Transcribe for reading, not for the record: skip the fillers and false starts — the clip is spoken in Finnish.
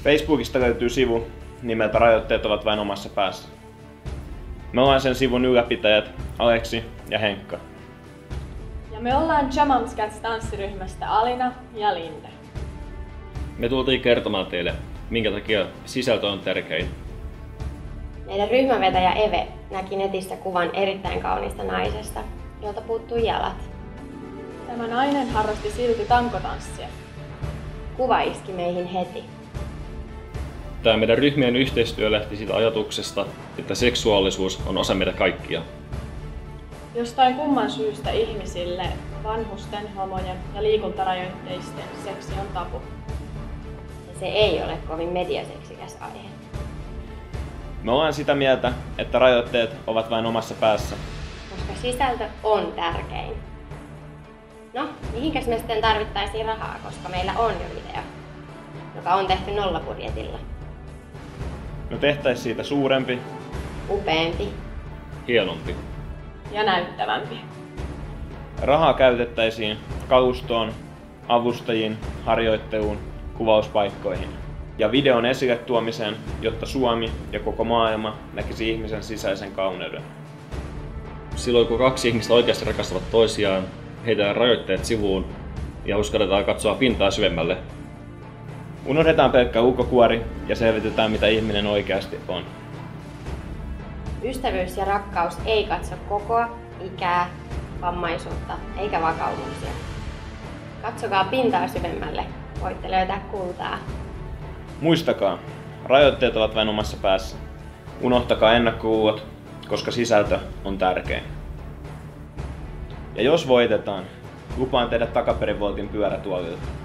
Facebookista löytyy sivu nimeltä Rajoitteet ovat vain omassa päässä. Me ollaan sen sivun ylläpitäjät Aleksi ja Henkka. Ja me ollaan Jamamskats-tanssiryhmästä Alina ja Linde. Me tultiin kertomaan teille, minkä takia sisältö on tärkein. Meidän ryhmävetäjä Eve näki netissä kuvan erittäin kauniista naisesta, jolta puuttui jalat. Tämä nainen harrasti silti tankotanssia. Kuva iski meihin heti. Tämä meidän ryhmien yhteistyö lähti siitä ajatuksesta, että seksuaalisuus on osa meitä kaikkia. Jostain kumman syystä ihmisille, vanhusten, homojen ja liikuntarajoitteisten seksi on tabu. Ja se ei ole kovin mediaseksikäs aihe. Me ollaan sitä mieltä, että rajoitteet ovat vain omassa päässä. Koska sisältö on tärkein. No, mihinkäs me sitten tarvittaisiin rahaa, koska meillä on jo video, joka on tehty nollabudjetilla. No tehtäisiin siitä suurempi, upeampi, hienompi ja näyttävämpi. Rahaa käytettäisiin kalustoon, avustajiin, harjoitteluun, kuvauspaikkoihin ja videon esille tuomiseen, jotta Suomi ja koko maailma näkisi ihmisen sisäisen kauneuden. Silloin kun kaksi ihmistä oikeasti rakastavat toisiaan, heitetään rajoitteet sivuun ja uskalletaan katsoa pintaa syvemmälle. Unohdetaan pelkkä ulkokuori ja selvitetään, mitä ihminen oikeasti on. Ystävyys ja rakkaus ei katso kokoa, ikää, vammaisuutta eikä vakaumuksia. Katsokaa pintaa syvemmälle, voitte löytää kultaa. Muistakaa, rajoitteet ovat vain omassa päässä. Unohtakaa ennakkoluulot, koska sisältö on tärkein. Ja jos voitetaan, lupaan tehdä takaperivoltin pyörätuolilta.